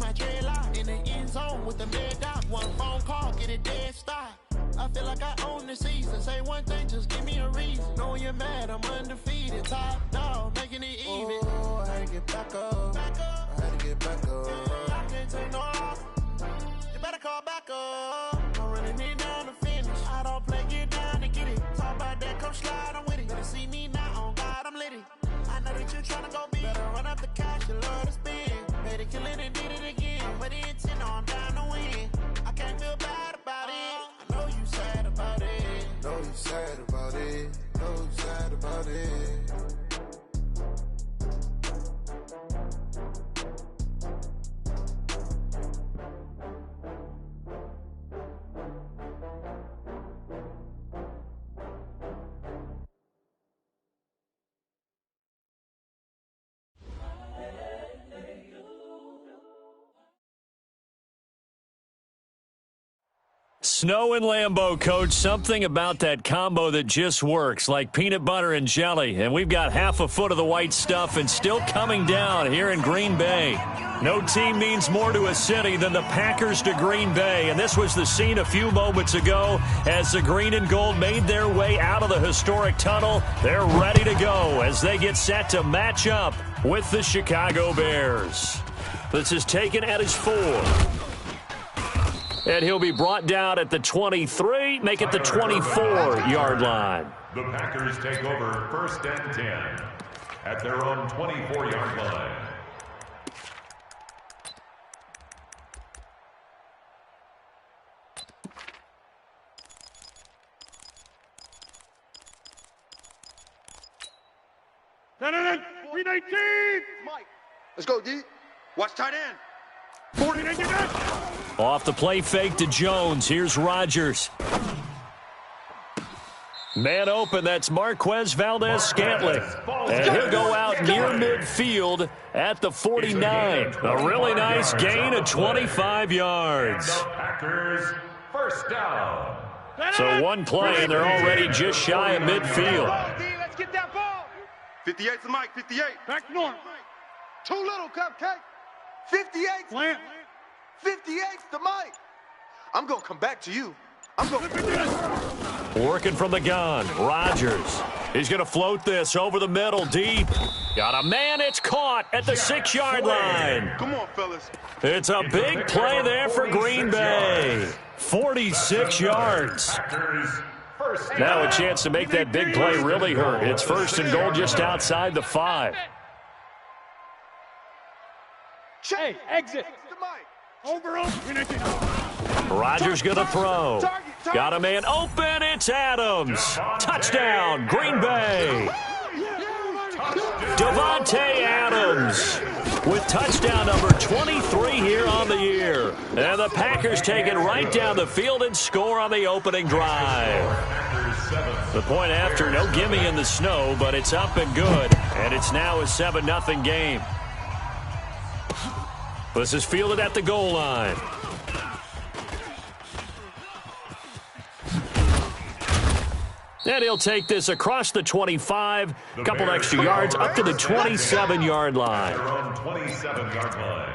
my dreadlock. In the end zone with the mad dot. One phone call, get it dead stop. I feel like I own the season. Say one thing, just give me a reason. Knowing you're mad, I'm undefeated. Top dog, making it even. Oh, I had to get back up. I had to get back up. I can't take no off. You better call back up. I'm running it down to finish. I don't play, get down to get it. Talk about that, come slide, I'm with it. Better see me now, on God, I'm lit it. I know that you tryna go big. Better run up the cash, you love to spend. Made it, kill it, and did it again. But the intent, I'm down to win. I can't feel bad about it. I know you sad about it. Know you sad about it. Know you sad about it. Snow and Lambeau, Coach. Something about that combo that just works, like peanut butter and jelly. And we've got half a foot of the white stuff and still coming down here in Green Bay. No team means more to a city than the Packers to Green Bay. And this was the scene a few moments ago as the green and gold made their way out of the historic tunnel. They're ready to go as they get set to match up with the Chicago Bears. This is taken at his 4. And he'll be brought down at the 23, make it the 24-yard line. The Packers take over 1st and 10 at their own 24-yard line. Green 18. Mike, let's go, D. Watch tight end. 49, get that. Off the play fake to Jones. Here's Rodgers. Man open, that's Marquez Valdez-Scantling. And he'll go out near midfield at the 49. A really nice gain of 25 yards. And the Packers first down. So one play, and they're already just shy of midfield. Let's get that ball. 58's the Mike, 58. Back north. Too little, Cupcake. 58's Plant. 58's the Mike. I'm going to come back to you. I'm going to... Working from the gun, Rodgers. He's going to float this over the middle, deep. Got a man, it's caught at the 6-yard line. Come on, fellas. It's a big play there for Green Bay. 46 yards. Now a chance to make that big play really hurt. It's 1st and goal just outside the 5. Hey, exit. Over. Rodgers going to throw. Got a man open. It's Adams. Touchdown, Green Bay. Devontae Adams with touchdown number 23 here on the year. And the Packers take it right down the field and score on the opening drive. The point after, no gimme in the snow, but it's up and good. And it's now a 7-0 game. This is fielded at the goal line. And he'll take this across the 25, a couple extra yards, up to the 27-yard line. Their own 27-yard line.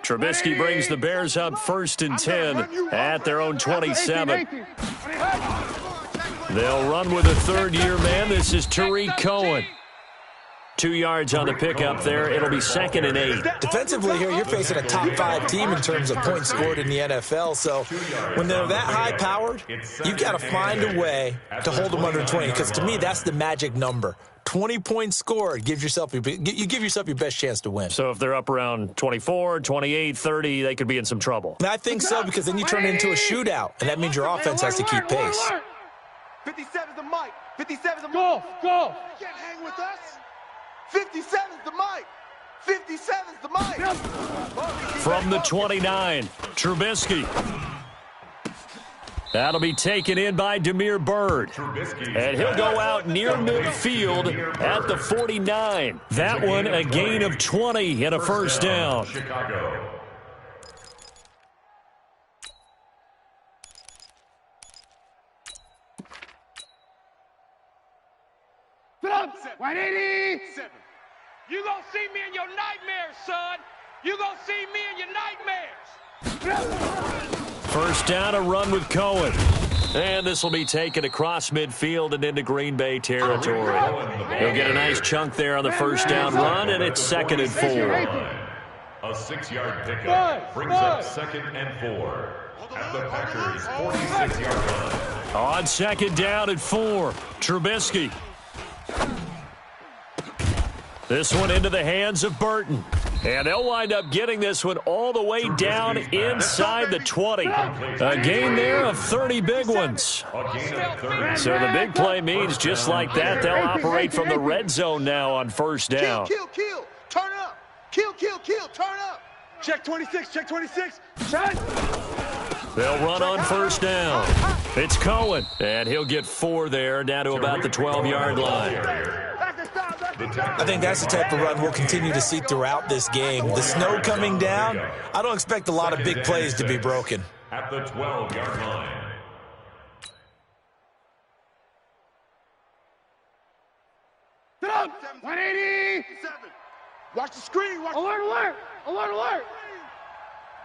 Trubisky brings the Bears up 1st and 10 at their own 27. They'll run with a third-year man. This is Tariq Cohen. 2 yards on the pickup there. It'll be 2nd and 8. Defensively here, you're facing a top-5 team in terms of points scored in the NFL. So when they're that high-powered, you've got to find a way to hold them under 20. Because to me, that's the magic number. 20 points scored, you give yourself your best chance to win. So if they're up around 24, 28, 30, they could be in some trouble. I think so, because then you turn it into a shootout, and that means your offense has to keep pace. 57's the Mike. 57's the Mike. Go. You can't hang with us. 57's the Mike. 57's the Mike. From the 29, Trubisky. That'll be taken in by Damiere Byrd. And he'll go out near midfield at the 49. That one a gain of 20 and a first down. Chicago. Sit up. 187. You gonna see me in your nightmares, son. You gonna see me in your nightmares. First down, a run with Cohen. And this will be taken across midfield and into Green Bay territory. He'll get a nice chunk there on the first down run, and it's 2nd and 4. A 6-yard pickup brings up 2nd and 4 at the Packers' 46-yard line. On 2nd down and 4, Trubisky. This one into the hands of Burton. And they'll wind up getting this one all the way down inside the 20. A gain there of 30 big ones. So the big play means just like that, they'll operate from the red zone now on first down. Kill. Turn up. Kill. Turn up. Check 26. Check 26. Shot. They'll run on first down. It's Cohen, and he'll get 4 there, down to about the 12-yard line. I think that's the type of run we'll continue to see throughout this game. The snow coming down, I don't expect a lot of big plays to be broken. At the 12-yard line. Sit up. 187. Watch the screen. Alert.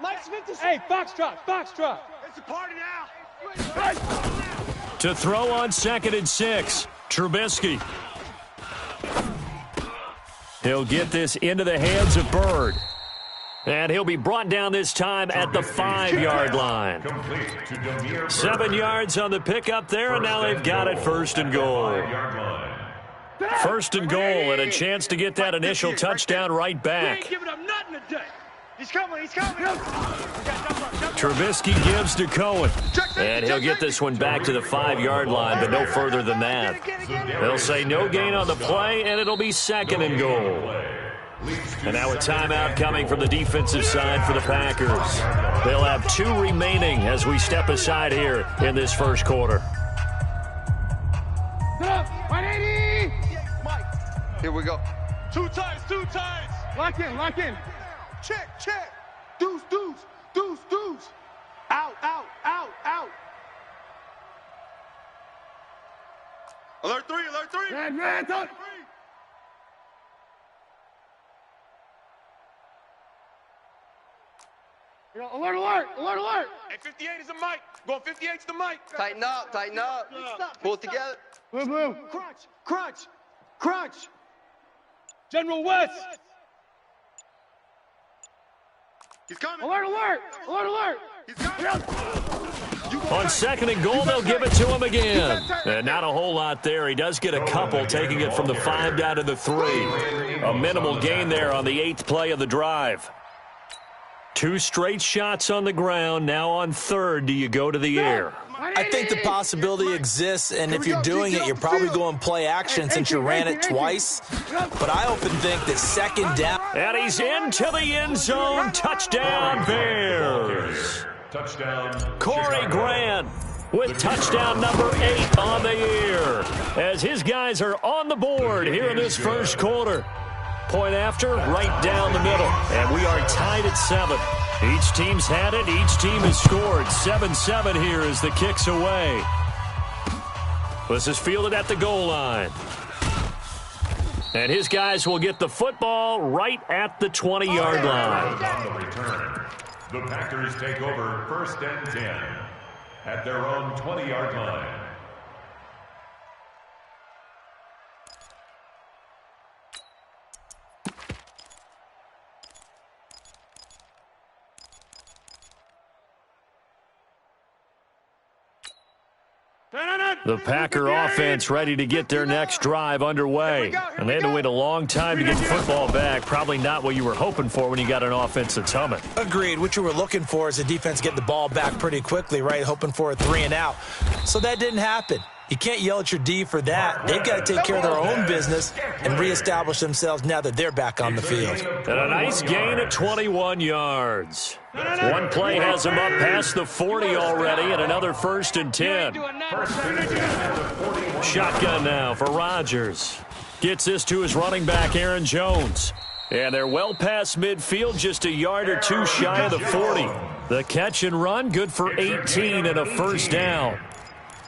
Mike Smith is... Hey, Foxtrot. It's a party now. To throw on 2nd and 6, Trubisky. He'll get this into the hands of Byrd. And he'll be brought down this time at the 5-yard line. 7 yards on the pickup there, and now they've got it 1st and goal. 1st and goal, and a chance to get that initial touchdown right back. He's coming. Trubisky gives to Cohen. And he'll get this one back to the 5-yard line, but no further than that. They'll say no gain on the play, and it'll be 2nd and goal. And now a timeout coming from the defensive side for the Packers. They'll have 2 remaining as we step aside here in this first quarter. 180. Here we go. Two tights. Lock in. Check. Deuce. Out. Alert 3. Man, up. Alert. Hey, 58 is the mic. Going 58 to the mic. Tighten up. Pull it together. Move. Crunch. General West. He's coming. Alert. He's coming. On 2nd and goal, they'll give it to him again. And not a whole lot there. He does get a couple, taking it from the 5 down to the 3. A minimal gain there on the 8th play of the drive. 2 straight shots on the ground. Now on 3rd, do you go to the air? I think the possibility exists, and if you're doing it, you're probably going play action since you ran it twice. But I often think that 2nd down. And he's into the end zone. Touchdown, Bears. Corey Grant with touchdown number 8 on the year, as his guys are on the board here in this first quarter. Point after, right down the middle, and we are tied at 7. Each team's had it. Each team has scored. 7-7 here as the kick's away. This is fielded at the goal line. And his guys will get the football right at the 20-yard line. On the return, the Packers take over 1st and 10 at their own 20-yard line. The Packer offense ready to get their next drive underway. And they had to wait a long time to get the football back. Probably not what you were hoping for when you got an offense that's humming. Agreed. What you were looking for is the defense get the ball back pretty quickly, right? Hoping for a 3 and out. So that didn't happen. You can't yell at your D for that. They've got to take care of their own business and reestablish themselves now that they're back on the field. And a nice gain of 21 yards. One play has him up past the 40 already, and another 1st and 10. Shotgun now for Rodgers. Gets this to his running back, Aaron Jones. And they're well past midfield, just a yard or two shy of the 40. The catch and run, good for 18 and a 1st down.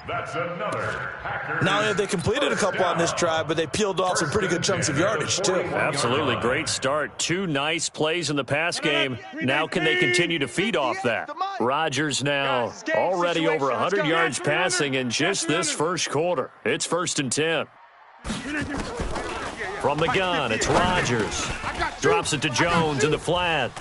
That's another Packers. Not only have they completed a couple on this drive, but they peeled off some pretty good chunks of yardage, too. Absolutely great start. 2 nice plays in the pass game. Now can they continue to feed off that? Rodgers now already over 100 yards passing in just this first quarter. It's 1st and 10. From the gun, it's Rodgers. Drops it to Jones in the flat.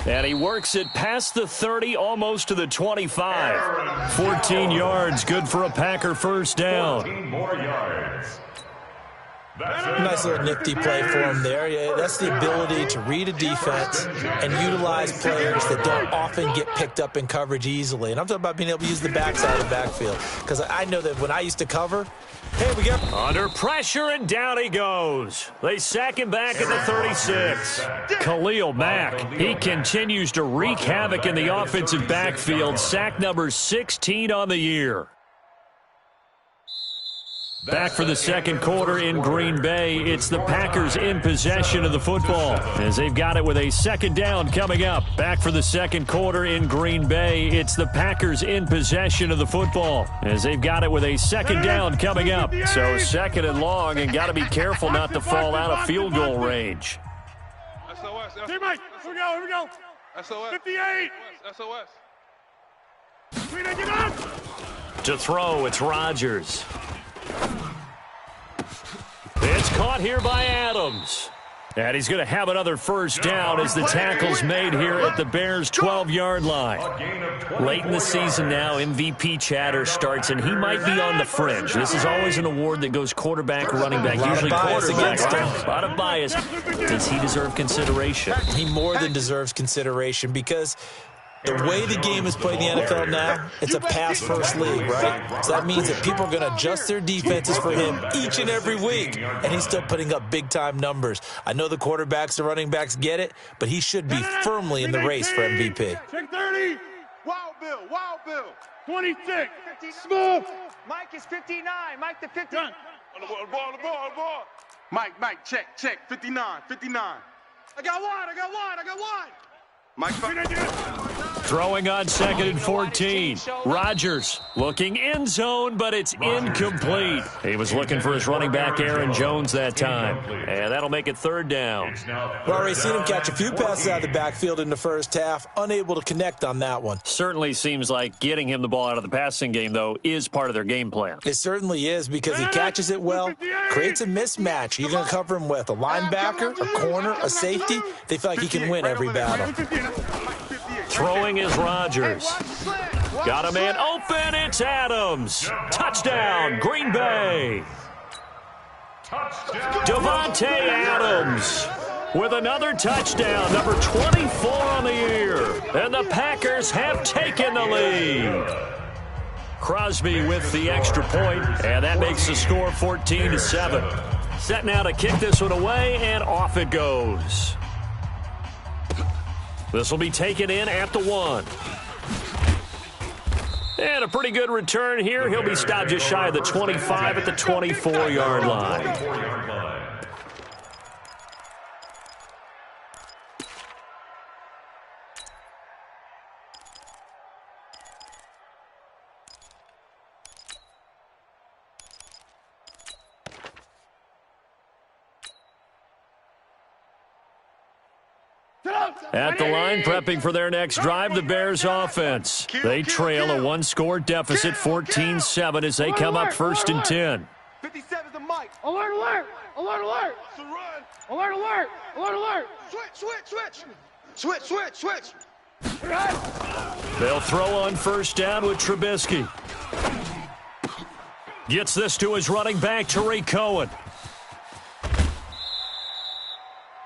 And he works it past the 30, almost to the 25. 14 yards, good for a Packer 1st down. 14 more yards. Nice little nifty play for him there. Yeah, that's the ability to read a defense and utilize players that don't often get picked up in coverage easily. And I'm talking about being able to use the backside of the backfield. Because I know that when I used to cover, hey, we got under pressure, and down he goes. They sack him back at the 36. Khalil Mack, he continues to wreak havoc in the offensive backfield. Sack number 16 on the year. Back for the second quarter in Green Bay. It's the Packers in possession of the football as they've got it with a 2nd down coming up. Back for the second quarter in Green Bay. It's the Packers in possession of the football as they've got it with a 2nd down coming up. So 2nd and long, and got to be careful not to fall out of field goal range. SOS. Here we go. SOS. 58. SOS. To throw, it's Rodgers. It's caught here by Adams. And he's going to have another 1st down as the tackle's made here at the Bears' 12-yard line. Late in the season now, MVP chatter starts, and he might be on the fringe. This is always an award that goes quarterback, running back, usually quarterback. A lot of bias. Does he deserve consideration? He more than deserves consideration because the way the game is played in the NFL now, it's a pass-first league, right? So that means that people are going to adjust their defenses for him each and every week, and he's still putting up big-time numbers. I know the quarterbacks and running backs get it, but he should be firmly in the race for MVP. Check 30. Wild Bill. 26. Smooth. Mike is 59. Mike the 50. On the ball. Mike, check. 59. I got one. Mike, throwing on 2nd and 14. Rodgers looking end zone, but it's incomplete. He was looking for his running back, Aaron Jones, that time. And that'll make it 3rd down. We've already seen him catch a few passes out of the backfield in the first half, unable to connect on that one. Certainly seems like getting him the ball out of the passing game, though, is part of their game plan. It certainly is because he catches it well, creates a mismatch. You're going to cover him with a linebacker, a corner, a safety. They feel like he can win every battle. Throwing is Rodgers. Got a man open. It's Adams. Touchdown, Green Bay. Devontae Adams with another touchdown, number 24 on the year. And the Packers have taken the lead. Crosby with the extra point, and that makes the score 14-7. Set now to kick this one away, and off it goes. This will be taken in at the 1. And a pretty good return here. He'll be stopped just shy of the 25 at the 24-yard line. At the line, prepping for their next drive, the Bears offense. They trail a 1-score deficit, 14-7, as they come up 1st and 10. 57 to Mike. Alert. Switch. They'll throw on 1st down with Trubisky. Gets this to his running back, Tariq Cohen.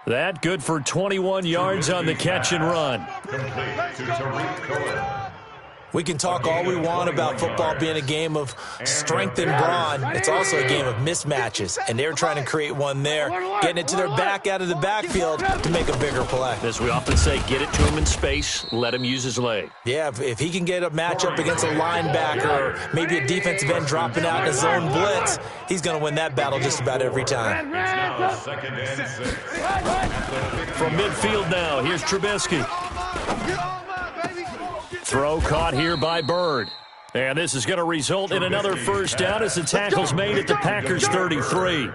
That good for 21 yards on the catch and run. We can talk all we want about football being a game of strength and brawn. It's also a game of mismatches, and they're trying to create one there, getting it to their back out of the backfield to make a bigger play. As we often say, get it to him in space, let him use his leg. Yeah, if he can get a matchup against a linebacker or maybe a defensive end dropping out in a zone blitz, he's going to win that battle just about every time. It's now 2nd and 6. From midfield now, here's Trubisky. Throw caught here by Bird. And this is going to result in another first down as the tackle's made at the Packers' 33.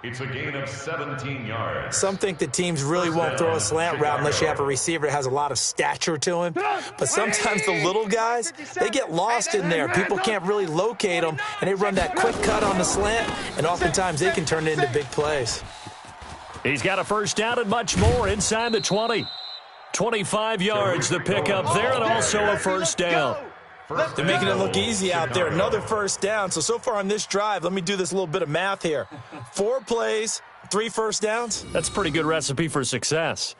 It's a gain of 17 yards. Some think that teams really won't throw a slant route unless you have a receiver that has a lot of stature to him. But sometimes the little guys, they get lost in there. People can't really locate them, and they run that quick cut on the slant, and oftentimes they can turn it into big plays. He's got a first down and much more inside the 20. 25 yards the pickup there, and also a first down. They're making it look easy out there. Another first down. So far on this drive, let me do this little bit of math here. 4 plays, 3 first downs. That's a pretty good recipe for success.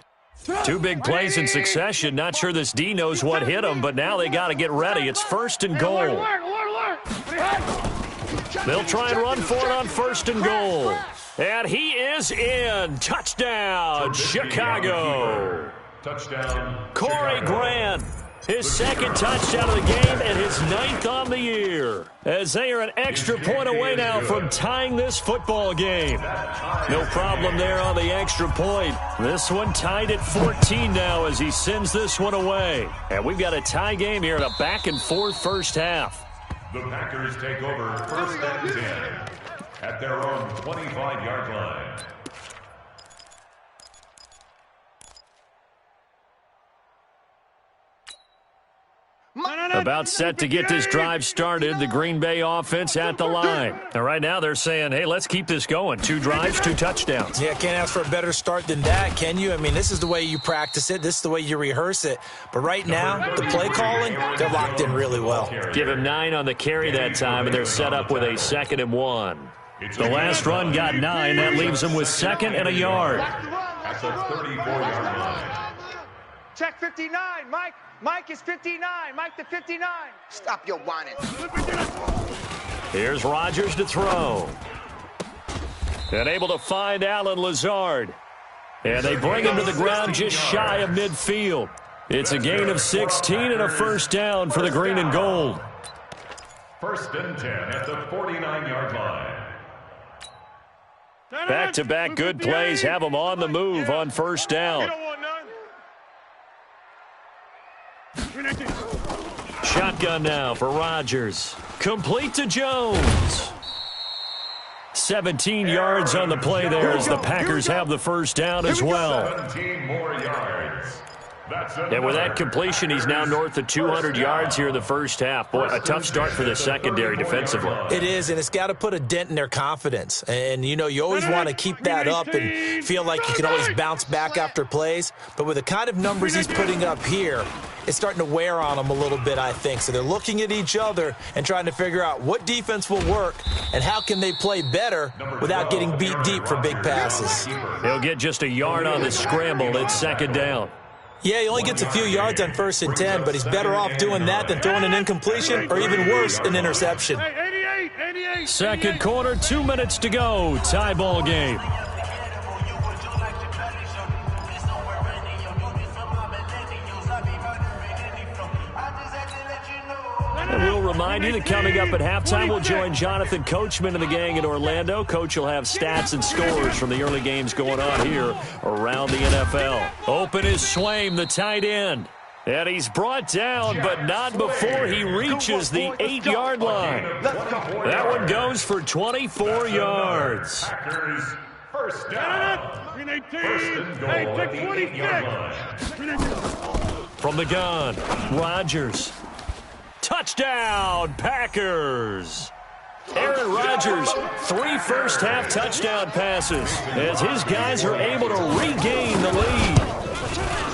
2 big plays in succession. Not sure this D knows what hit him, but now they got to get ready. It's 1st and goal. They'll try and run for it on 1st and goal. And he is in. Touchdown, Chicago. Touchdown, Corey Grant. His 2nd touchdown of the game and his 9th on the year. As they are an extra point away now from tying this football game. No problem there on the extra point. This one tied at 14 now as he sends this one away. And we've got a tie game here in a back-and-forth first half. The Packers take over 1st and 10 at their own 25-yard line. About set to get this drive started, the Green Bay offense at the line. And right now they're saying, hey, let's keep this going. 2 drives, 2 touchdowns. Yeah, can't ask for a better start than that, can you? I mean, this is the way you practice it. This is the way you rehearse it. But right now, the play calling, they're locked in really well. Give him 9 on the carry that time, and they're set up with a 2nd and 1. The last run got 9. That leaves them with 2nd and a yard. At the 34-yard line. Check 59, Mike. Mike is 59. Mike to 59. Stop your whining. Here's Rodgers to throw. And able to find Allen Lazard. And they bring him to the ground just shy of midfield. It's a gain of 16 and a first down for the green and gold. 1st and 10 at the 49-yard line. Back-to-back good plays have them on the move on first down. Shotgun now for Rodgers. Complete to Jones. 17 yards on the play there as the Packers have the first down as well. 17 more yards. And with that completion, he's now north of 200 yards here in the first half. Boy, a tough start for the secondary defensively. It is, and it's got to put a dent in their confidence. And, you know, you always want to keep that up and feel like you can always bounce back after plays. But with the kind of numbers he's putting up here, it's starting to wear on them a little bit, I think. So they're looking at each other and trying to figure out what defense will work and how can they play better without getting beat deep for big passes. He'll get just a yard on the scramble. It's 2nd down. Yeah, he only gets a few yards on 1st and 10, but he's better off doing that than throwing an incompletion or even worse, an interception. 2nd quarter, 2 minutes to go. Tie ball game. And we'll remind you that coming up at halftime, we'll join Jonathan Coachman and the gang in Orlando. Coach will have stats and scores from the early games going on here around the NFL. Open is Swaim, the tight end. And he's brought down, but not before he reaches the 8-yard line. That one goes for 24 yards. Packers, first down. 1st and goal at the 8-yard line. From the gun, Rodgers. Touchdown, Packers! Aaron Rodgers, 3 first-half touchdown passes as his guys are able to regain the lead.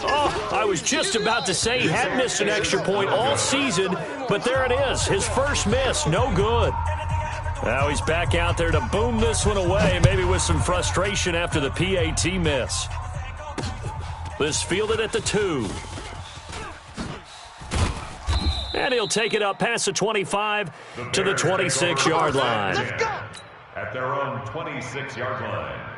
Oh, I was just about to say he hadn't missed an extra point all season, but there it is, his first miss, no good. Now he's back out there to boom this one away, maybe with some frustration after the PAT miss. This fielded at the 2. And he'll take it up past the 25 to the 26-yard line. Let's go! At their own 26-yard line.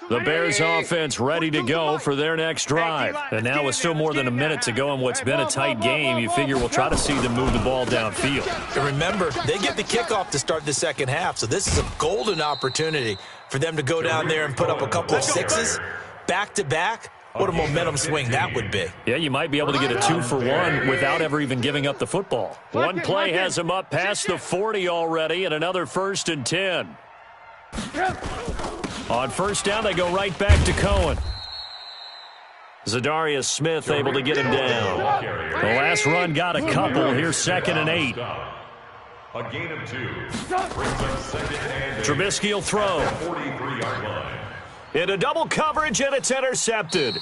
The Bears offense ready to go for their next drive. And now with still more than a minute to go in what's been a tight game, you figure we'll try to see them move the ball downfield. And remember, they get the kickoff to start the second half, so this is a golden opportunity for them to go down there and put up a couple of sixes back-to-back. What a momentum swing that would be. Yeah, you might be able to get a 2-for-1 without ever even giving up the football. One play has him up past the 40 already, and another 1st and 10. On first down, they go right back to Cohen. Zadarius Smith able to get him down. The last run got a couple. Here's 2nd and 8. A gain of 2. Brings up 2nd and 8. Trubisky will throw. 43-yard line. Into double coverage, and it's intercepted.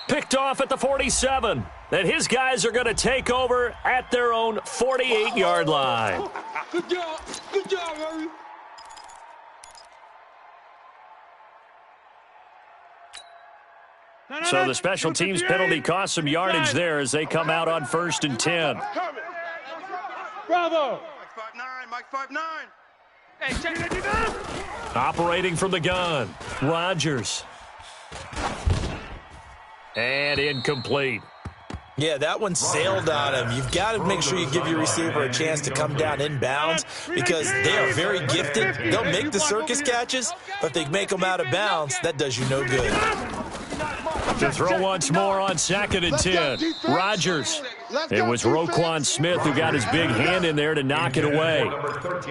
Picked off at the 47. And his guys are going to take over at their own 48-yard line. Good job. Good job, Murray. So the special teams penalty cost some yardage there as they come out on 1st and 10. Bravo. Mike 5'9". Hey, check it. Operating from the gun, Rodgers. And incomplete. Yeah, that one sailed on him. You've got to make sure you give your receiver a chance to come down inbounds because they are very gifted. They'll make the circus catches, but if they make them out of bounds, that does you no good. To throw once more on 2nd and 10. Rodgers. It was Roquan Smith who got his big hand in there to knock it away.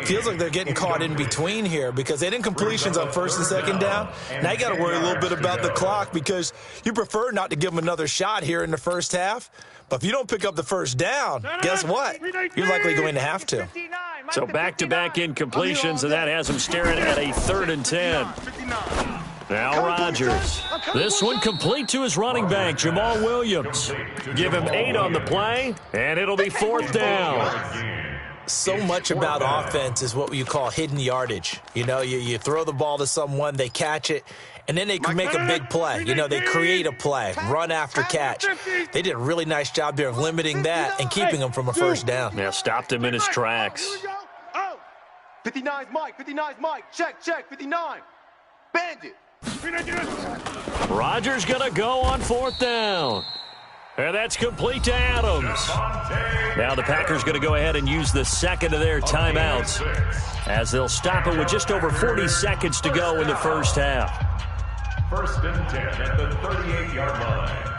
Feels like they're getting caught in between here because they didn't completions on 1st and 2nd down. Now you got to worry a little bit about the clock because you prefer not to give them another shot here in the first half. But if you don't pick up the first down, guess what? You're likely going to have to. So back-to-back incompletions, and that has them staring at a 3rd and 10. Now Rodgers. This one complete to his running back, Jamal Williams. Give him 8 on the play, and it'll be 4th down. So much about offense is what you call hidden yardage. You know, you throw the ball to someone, they catch it, and then they can make a big play. You know, they create a play, run after catch. They did a really nice job there of limiting that and keeping him from a 1st down. Yeah, stopped him in his tracks. 59's Mike. 59's Mike. Check. 59. Bandit. Rodgers going to go on 4th down. And that's complete to Adams. Now the Packers going to go ahead and use the 2nd of their timeouts as they'll stop it with just over 40 seconds to go in the first half. 1st and 10 at the 38-yard line.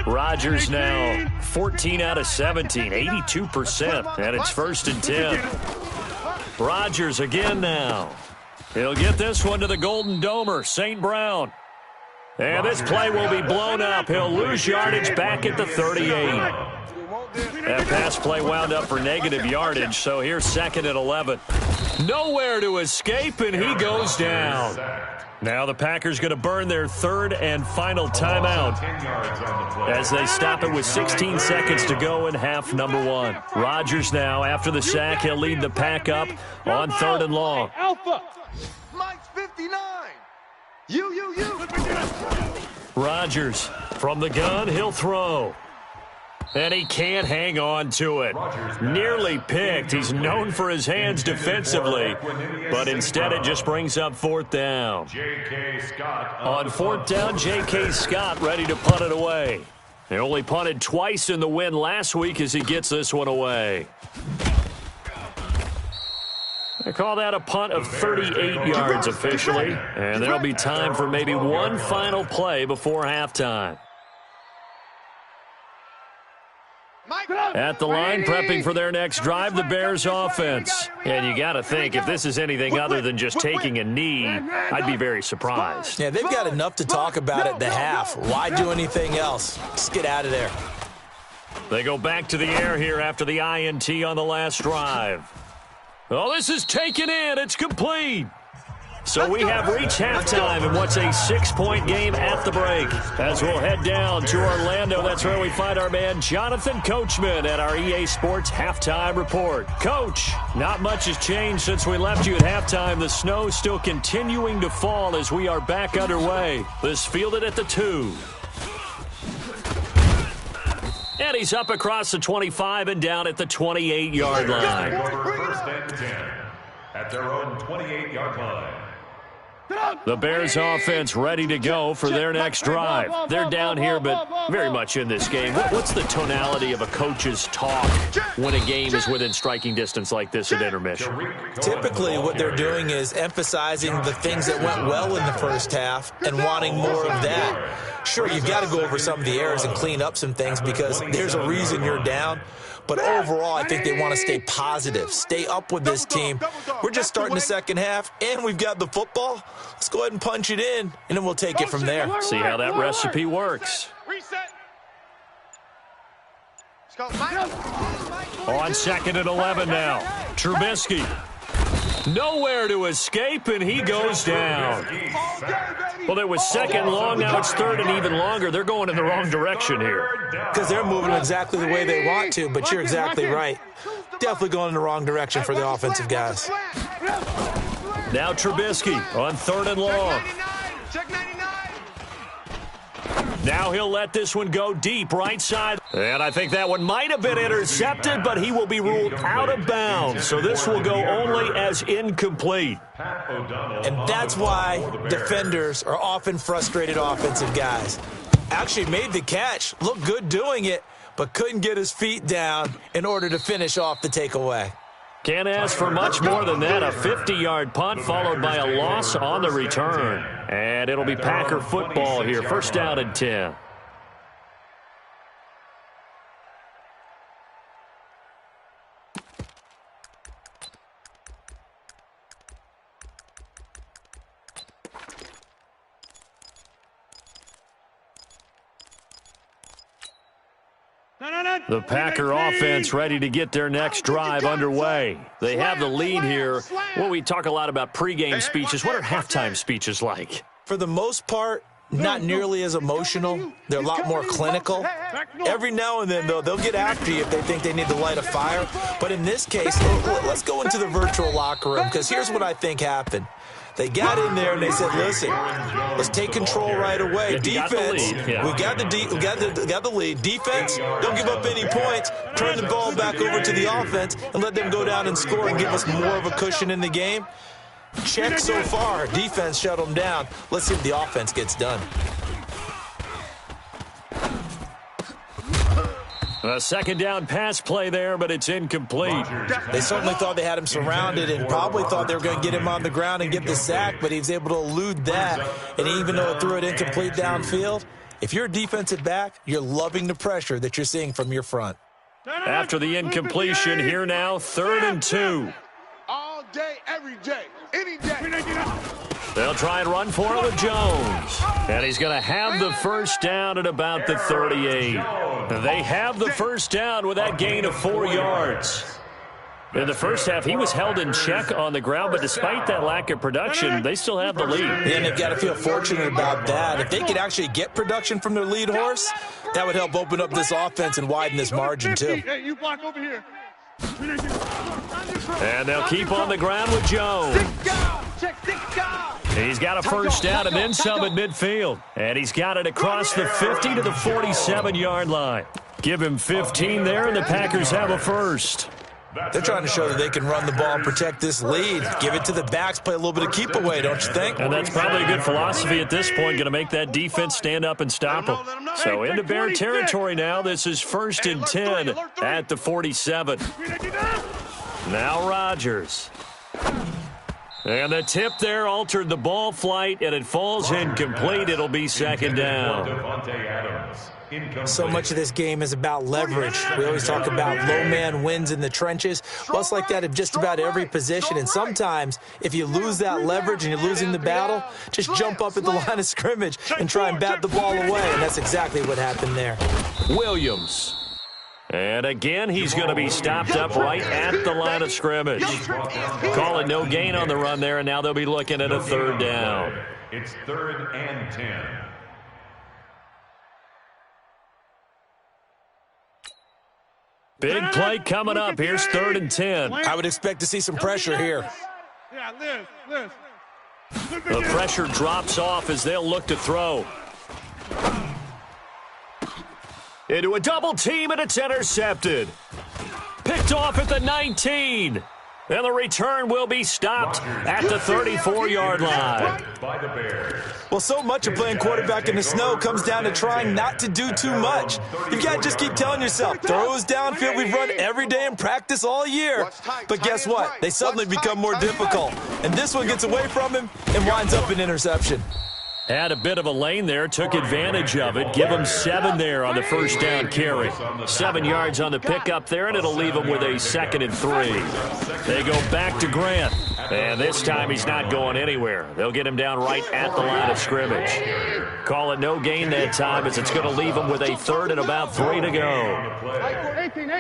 Rodgers now 14 out of 17, 82%, and it's 1st and 10. Rodgers again now. He'll get this one to the Golden Domer, St. Brown. And this play will be blown up. He'll lose yardage back at the 38. That pass play wound up for negative yardage, so here's 2nd and 11. Nowhere to escape, and he goes down. Now the Packers going to burn their 3rd and final timeout as they stop it with 16 seconds to go in half number 1. Rodgers now, after the sack, he'll lead the pack up on 3rd and long. Alpha. Mike's 59. You. Rodgers from the gun, he'll throw. And he can't hang on to it. Nearly picked. He's known for his hands defensively, but instead it just brings up 4th down. On 4th down, J.K. Scott ready to punt it away. He only punted twice in the win last week as he gets this one away. They call that a punt of 38 yards officially, and there'll be time for maybe one final play before halftime. At the line, prepping for their next drive, the Bears offense. And you got to think, if this is anything other than just taking a knee, I'd be very surprised. Yeah, they've got enough to talk about at the half. Why do anything else? Just get out of there. They go back to the air here after the INT on the last drive. Oh, this is taken in. It's complete. So we have reached halftime in what's a 6-point game at the break. As we'll head down to Orlando, that's where we find our man Jonathan Coachman at our EA Sports Halftime Report. Coach, not much has changed since we left you at halftime. The snow still continuing to fall as we are back underway. This fielded at the 2. And he's up across the 25 and down at the 28-yard line. First and 10 at their own 28-yard line. The Bears offense ready to go for their next drive. They're down here, but very much in this game. What's the tonality of a coach's talk when a game is within striking distance like this at intermission? Typically, what they're doing is emphasizing the things that went well in the first half and wanting more of that. Sure, you've got to go over some of the errors and clean up some things because there's a reason you're down. But overall, I think they want to stay positive, stay up with this team. We're just starting the second half, and we've got the football. Let's go ahead and punch it in, and then we'll take it from there. See how that recipe works. On 2nd and 11 now. Trubisky. Nowhere to escape, and he goes down. Well, it was 2nd long, now it's 3rd and even longer. They're going in the wrong direction here. Because they're moving exactly the way they want to, but you're exactly right. Definitely going in the wrong direction for the offensive guys. Now Trubisky on 3rd and long. Now he'll let this one go deep right side. And I think that one might have been intercepted, but he will be ruled out of bounds. So this will go only as incomplete. And that's why defenders are often frustrated offensive guys. Actually made the catch, looked good doing it, but couldn't get his feet down in order to finish off the takeaway. Can't ask for much more than that. A 50-yard punt followed by a loss on the return. And it'll be Packer football here. 1st down and 10. The Packer offense ready to get their next drive underway. They have the lead here. Well, we talk a lot about pregame speeches. What are halftime speeches like? For the most part, not nearly as emotional. They're a lot more clinical. Every now and then, though, they'll get after you if they think they need to light a fire. But in this case, let's go into the virtual locker room, because here's what I think happened. They got in there and they said, listen, let's take control right away. Defense, we got the lead. Defense, don't give up any points. Turn the ball back over to the offense and let them go down and score and give us more of a cushion in the game. Check so far. Defense shut them down. Let's see if the offense gets done. A 2nd down pass play there, but it's incomplete. They certainly thought they had him surrounded and probably thought they were going to get him on the ground and get the sack, but he was able to elude that. And even though it threw it incomplete downfield, if you're a defensive back, you're loving the pressure that you're seeing from your front. After the incompletion, here now, 3rd and 2. All day, every day, any day. They'll try and run for it with Jones. And he's going to have the 1st down at about the 38. They have the 1st down with that gain of 4 yards. In the first half, he was held in check on the ground, but despite that lack of production, they still have the lead. And they've got to feel fortunate about that. If they could actually get production from their lead horse, that would help open up this offense and widen this margin, too. Hey, you block over here. And they'll keep on the ground with Jones. He's got a 1st down and then some at midfield. And he's got it across the 50 to the 47-yard line. Give him 15 there, and the Packers have a 1st. They're trying to show that they can run the ball and protect this lead. Give it to the backs, play a little bit of keep away, don't you think? And that's probably a good philosophy at this point, going to make that defense stand up and stop them. So into Bear territory now. This is 1st and 10 at the 47. Now Rodgers. And the tip there altered the ball flight, and it falls incomplete. It'll be 2nd down. So much of this game is about leverage. We always talk about low man wins in the trenches. Well, it's like that at just about every position. And sometimes, if you lose that leverage and you're losing the battle, just jump up at the line of scrimmage and try and bat the ball away. And that's exactly what happened there. Williams. And again, he's going to be stopped up right at the line of scrimmage. Call it no gain on the run there, and now they'll be looking at a third down. It's 3rd and 10. Big play coming up. Here's 3rd and 10. I would expect to see some pressure here. The pressure drops off as they'll look to throw. Into a double team, and it's intercepted. Picked off at the 19. And the return will be stopped at the 34-yard line. By the Bears. Well, so much of playing quarterback in the snow comes down to trying not to do too much. You can't just keep telling yourself, throws downfield we've run every day in practice all year. But guess what? They suddenly become more difficult. And this one gets away from him and winds up an interception. Had a bit of a lane there, took advantage of it. Give him 7 there on the first down carry. 7 yards on the pickup there, and it'll leave him with a 2nd and 3. They go back to Grant, and this time he's not going anywhere. They'll get him down right at the line of scrimmage. Call it no gain that time, as it's going to leave him with a 3rd and about 3 to go. 18.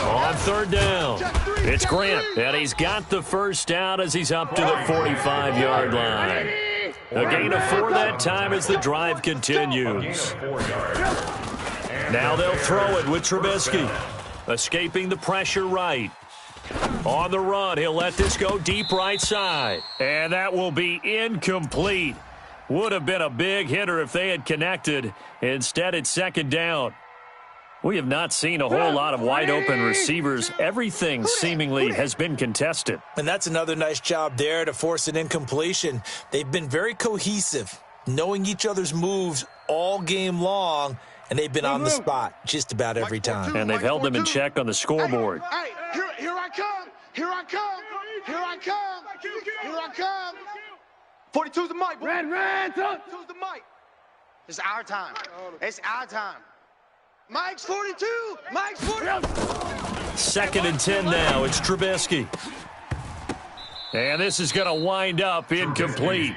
On 3rd down, it's Grant, and he's got the first down as he's up to the 45-yard line. A gain of 4 that time as the drive continues. Now they'll throw it with Trubisky, escaping the pressure right. On the run, he'll let this go deep right side, and that will be incomplete. Would have been a big hitter if they had connected. Instead, it's 2nd down. We have not seen a whole lot of wide-open receivers. Everything seemingly has been contested. And that's another nice job there to force an incompletion. They've been very cohesive, knowing each other's moves all game long, and they've been on the spot just about every time. And they've held them in check on the scoreboard. Hey, here I come. Here I come. Here I come. Here I come. 42's the mic. Red, 42's the mic. It's our time. It's our time. Mike's 42. Mike's 42. 2nd and 10 now. It's Trubisky. And this is going to wind up incomplete.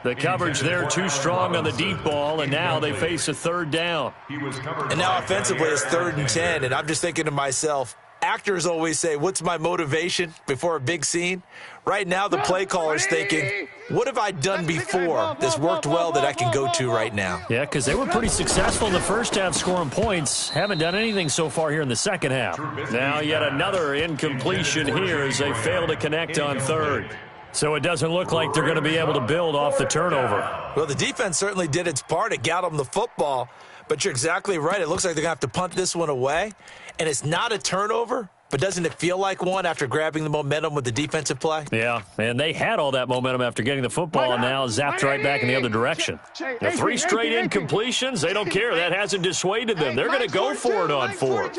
The coverage there too strong on the deep ball, and now they face a 3rd down. And now offensively it's 3rd and 10, and I'm just thinking to myself, actors always say, what's my motivation before a big scene? Right now the play caller's thinking, what have I done before this worked well that I can go to right now? Yeah, because they were pretty successful in the first half scoring points. Haven't done anything so far here in the second half. Now yet another incompletion here as they fail to connect on 3rd. So it doesn't look like they're going to be able to build off the turnover. Well, the defense certainly did its part. It got them the football. But you're exactly right. It looks like they're going to have to punt this one away. And it's not a turnover, but doesn't it feel like one after grabbing the momentum with the defensive play? Yeah, and they had all that momentum after getting the football, and now zapped right back in the other direction. The 3 straight incompletions, they don't care. That hasn't dissuaded them. They're going to go for it on 4th.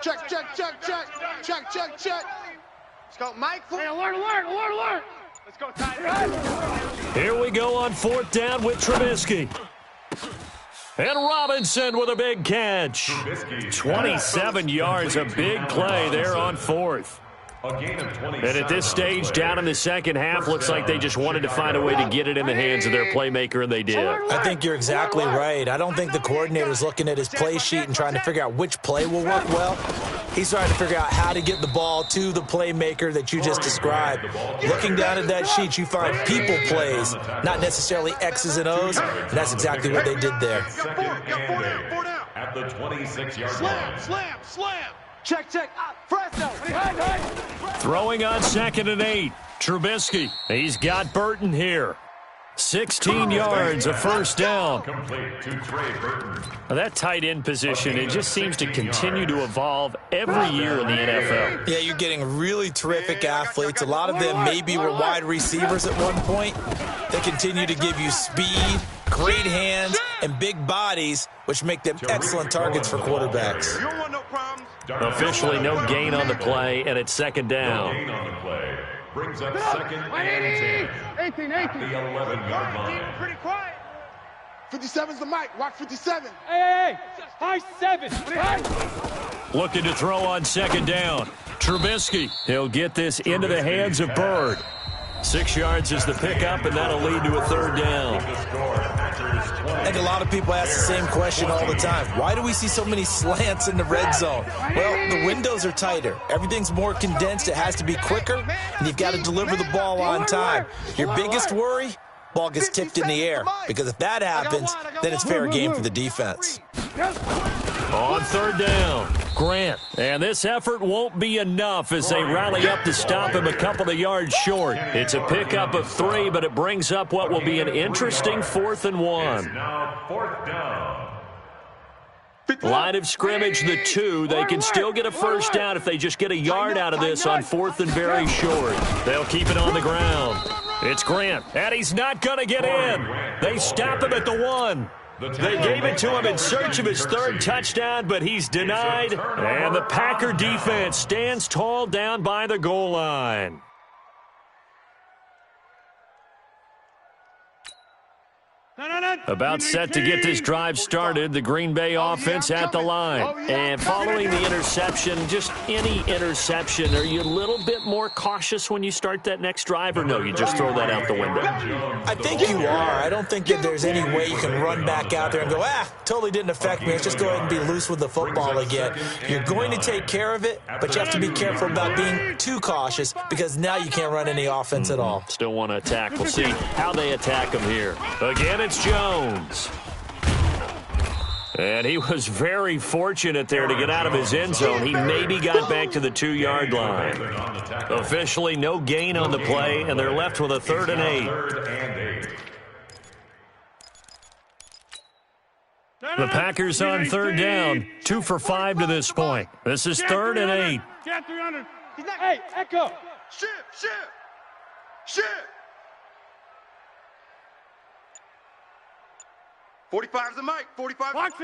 Check. Let's go, Mike. Hey, alert. Let's go, Tyler. Here we go on 4th down with Trubisky. And Robinson with a big catch. 27 yards, a big play there on 4th. And at this stage, down in the second half, looks like they just wanted to find a way to get it in the hands of their playmaker, and they did. I think you're exactly right. I don't think the coordinator's looking at his play sheet and trying to figure out which play will work well. He's trying to figure out how to get the ball to the playmaker that you just described. Looking down at that sheet, you find people plays, not necessarily X's and O's, and that's exactly what they did there. At the 26-yard line. Slam. Check. Fresno. Throwing on 2nd and 8. Trubisky. He's got Burton here. 16 yards, a first down. Complete to Trey Burton. Now that tight end position, it just seems to continue to evolve every year in the NFL. Yeah, you're getting really terrific athletes. A lot of them maybe were wide receivers at one point. They continue to give you speed, great hands, and big bodies, which make them excellent targets for quarterbacks. You don't want no problems. Officially no gain on the play, and it's 2nd down. Gain on the play. Brings up 2nd and 10. 18. At the 11-yard line. Pretty quiet. 57's the mic. Watch 57. Hey. High 7. Looking to throw on 2nd down. Trubisky. He'll get this into the hands of Bird. 6 yards is the pickup, and that'll lead to a 3rd down. The score, I think a lot of people ask the same question all the time. Why do we see so many slants in the red zone? Well, the windows are tighter. Everything's more condensed. It has to be quicker, and you've got to deliver the ball on time. Your biggest worry? Ball gets tipped in the air, because if that happens, then it's fair game for the defense. On third down, Grant. And this effort won't be enough as they rally up to stop him a couple of yards short. It's a pickup of 3, but it brings up what will be an interesting 4th and 1. Now 4th down. Line of scrimmage, the 2. They can still get a first down if they just get a yard out of this on 4th and very short. They'll keep it on the ground. It's Grant, and he's not going to get in. They stop him at the 1. They gave it to him in search of his 3rd touchdown, but he's denied. And the Packer defense stands tall down by the goal line. About set to get this drive started, the Green Bay offense at the line. And following the interception, just any interception, are you a little bit more cautious when you start that next drive, or no, you just throw that out the window? I think you are. I don't think that there's any way you can run back out there and go, totally didn't affect me. Let's just go ahead and be loose with the football again. You're going to take care of it, but you have to be careful about being too cautious, because now you can't run any offense at all. Still want to attack. We'll see how they attack him here. Again, it's Jones. And he was very fortunate there to get out of his end zone. He maybe got back to the 2-yard line. Officially, no gain on the play, and they're left with a 3rd and 8. The Packers on 3rd down, 2 for 5 to this point. This is 3rd and 8. Hey, Echo. Shit. 45's the mic. 45. Box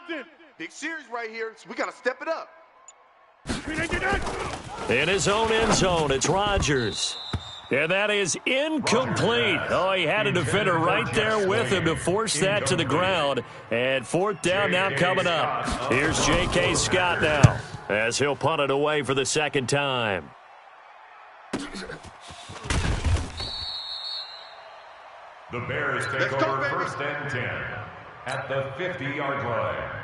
it. Big series right here, so we got to step it up. In his own end zone, it's Rodgers. And that is incomplete. Oh, he had a defender right there with him to force that to the ground. And 4th down now coming up. Here's J.K. Scott now as he'll punt it away for the 2nd time. The Bears take over 1st and 10 at the 50-yard line.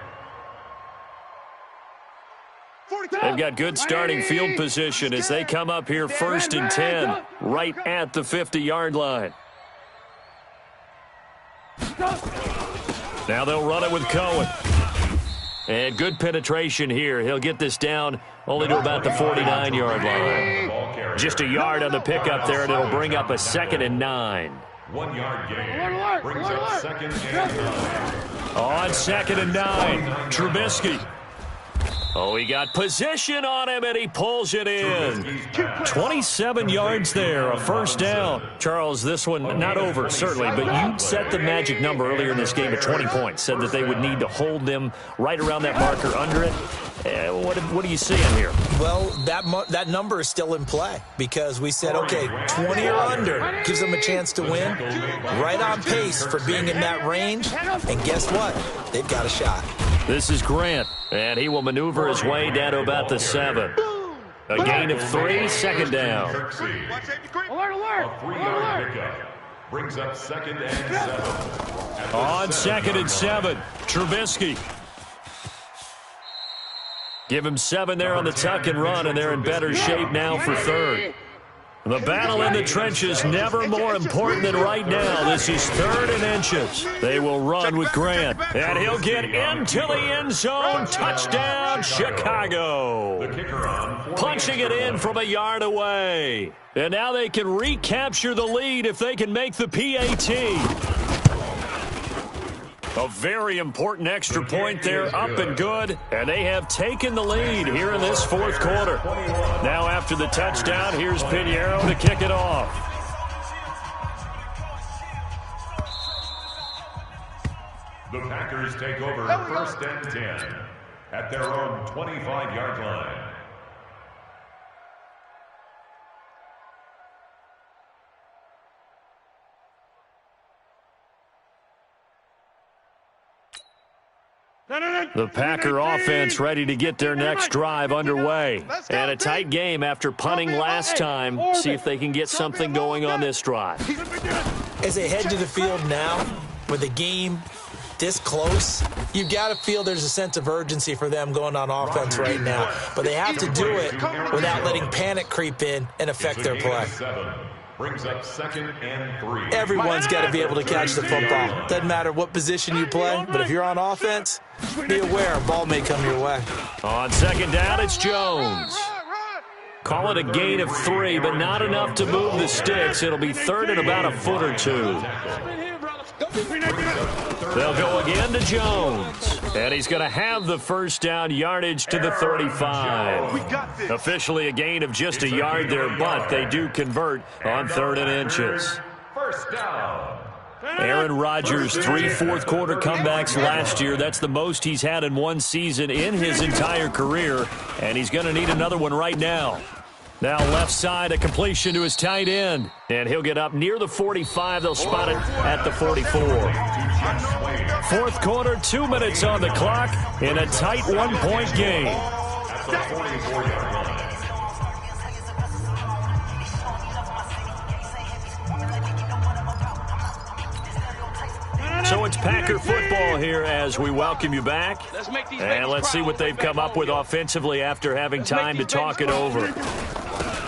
They've got good starting field position as they come up here 1st and 10 right at the 50-yard line. Now they'll run it with Cohen. And good penetration here. He'll get this down only to about the 49-yard line. Just a yard on the pickup there, and it'll bring up a 2nd and 9. 1-yard gain brings up 2nd and 9. On 2nd and 9, Trubisky. Oh, he got position on him, and he pulls it in. 27 yards there, a first down. Charles, this one not over, certainly, but you set the magic number earlier in this game at 20 points, said that they would need to hold them right around that marker under it. What are you seeing here? Well, that number is still in play because we said, okay, 20 or under gives them a chance to win. Right on pace for being in that range. And guess what? They've got a shot. This is Grant, and he will maneuver his way down to about the 7. A gain of 3, 2nd down. A 3-yard pickup brings up 2nd and 7. On 2nd and 7, Trubisky. Give him 7 there on the tuck and run, and they're in better shape now for 3rd. The battle in the trenches never more important than right now. This is 3rd and inches. They will run with Grant, and he'll get into the end zone. Touchdown, Chicago. Punching it in from a yard away. And now they can recapture the lead if they can make the PAT. A very important extra point there, up and good, and they have taken the lead here in this 4th quarter. Now after the touchdown, here's Pinheiro to kick it off. The Packers take over 1st and 10 at their own 25-yard line. The Packer offense ready to get their next drive underway. And a tight game after punting last time. See if they can get something going on this drive. As they head to the field now, with the game this close, you got to feel there's a sense of urgency for them going on offense right now. But they have to do it without letting panic creep in and affect their play. Brings up 2nd and 3. Everyone's got to be able to catch the football. Doesn't matter what position you play, but if you're on offense, be aware a ball may come your way. On 2nd down, it's Jones. Call it a gain of 3, but not enough to move the sticks. It'll be 3rd and about a foot or 2. They'll go again to Jones. And he's going to have the first down, yardage to the 35. Officially a gain of just a yard there, but they do convert on 3rd and inches. First down. Aaron Rodgers, 3 fourth-quarter comebacks last year. That's the most he's had in one season in his entire career, and he's going to need another one right now. Now left side, a completion to his tight end, and he'll get up near the 45. They'll spot it at the 44. Fourth quarter, 2 minutes on the clock in a tight 1-point game. At the 44-yard line. So it's Packer football here as we welcome you back. And let's see what they've come up with offensively after having time to talk it over.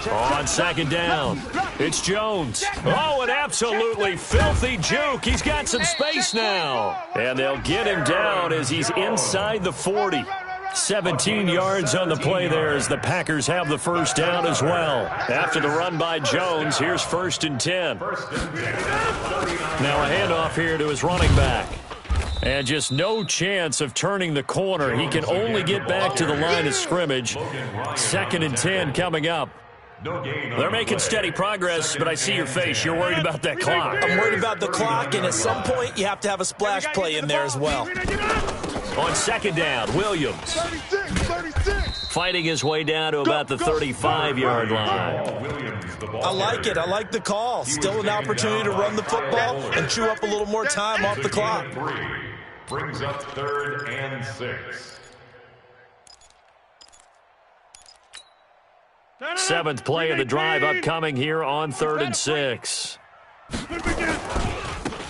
On 2nd down, it's Jones. Oh, an absolutely filthy juke. He's got some space now. And they'll get him down as he's inside the 40. 17 yards on the play there as the Packers have the first down as well. After the run by Jones, here's 1st and 10. Now a handoff here to his running back. And just no chance of turning the corner. He can only get back to the line of scrimmage. 2nd and 10 coming up. They're making steady progress, but I see your face. You're worried about that clock. I'm worried about the clock, and at some point you have to have a splash play in there as well. On 2nd down, Williams. Fighting his way down to about the 35-yard line. I like it. I like the call. Still an opportunity to run the football and chew up a little more time off the clock. Brings up 3rd and 6. 7th play of the drive upcoming here on 3rd and 6.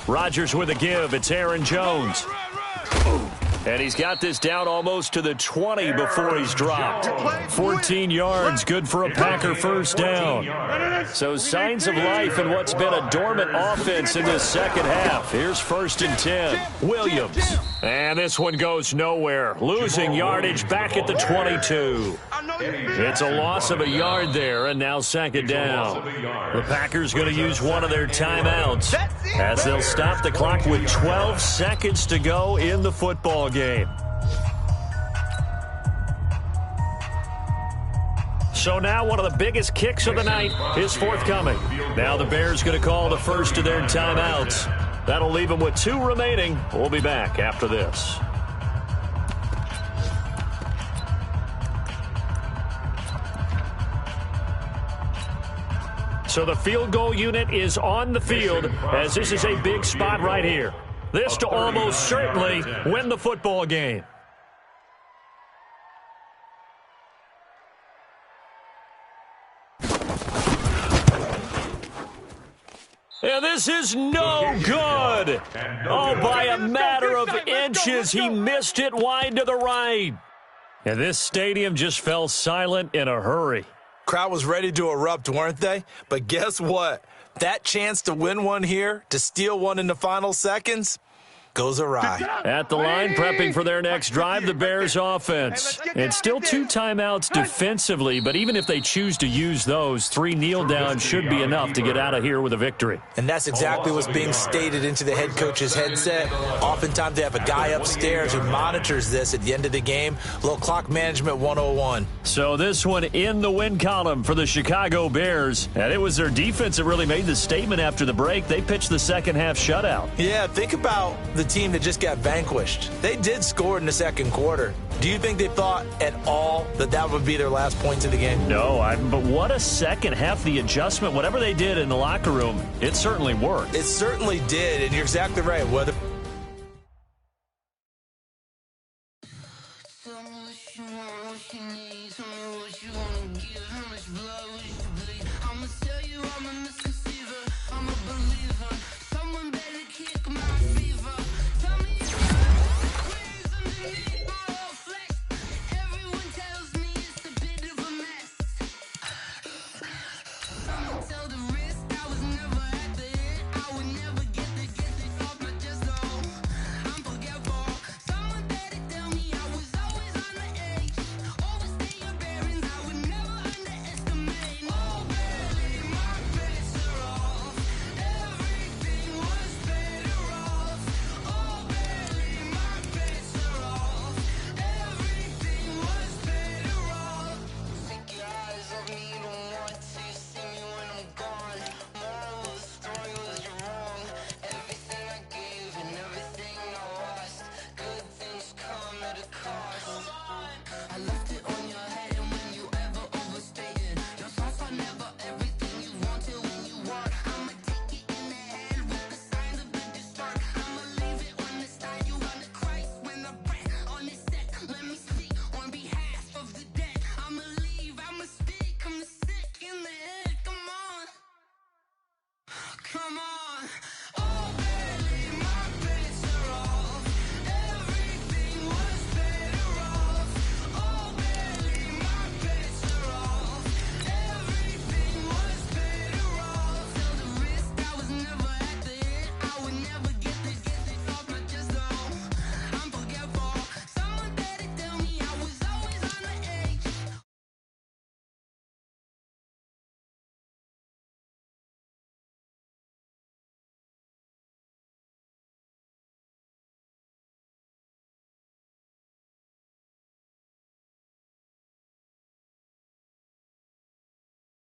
Rodgers with a give. It's Aaron Jones. And he's got this down almost to the 20 before he's dropped. 14 yards, good for a Packer first down. So signs of life in what's been a dormant offense in this second half. Here's 1st and 10. Williams. And this one goes nowhere. Losing yardage back at the 22. It's a loss of a yard there, and now 2nd down. The Packers going to use one of their timeouts as they'll stop the clock with 12 seconds to go in the football game. So now one of the biggest kicks of the night is forthcoming. Now the Bears going to call the first of their timeouts. That'll leave them with 2 remaining. We'll be back after this. So the field goal unit is on the field as this is a big spot right here. This to almost certainly win the football game. And this is no good. Oh, by a matter of inches, he missed it wide to the right. And this stadium just fell silent in a hurry. Crowd was ready to erupt, weren't they? But guess what? That chance to win one here, to steal one in the final seconds, goes awry. At the line, prepping for their next drive, the Bears offense. And still 2 timeouts defensively, but even if they choose to use those, 3 kneel downs should be enough to get out of here with a victory. And that's exactly what's being stated into the head coach's headset. Oftentimes they have a guy upstairs who monitors this at the end of the game. Little clock management 101. So this one in the win column for the Chicago Bears. And it was their defense that really made the statement after the break. They pitched the second half shutout. Yeah, think about the team that just got vanquished. They did score in the second quarter. Do you think they thought at all that that would be their last points of the game? No, but what a second half. The adjustment, whatever they did in the locker room, it certainly worked. It certainly did, and you're exactly right. Whether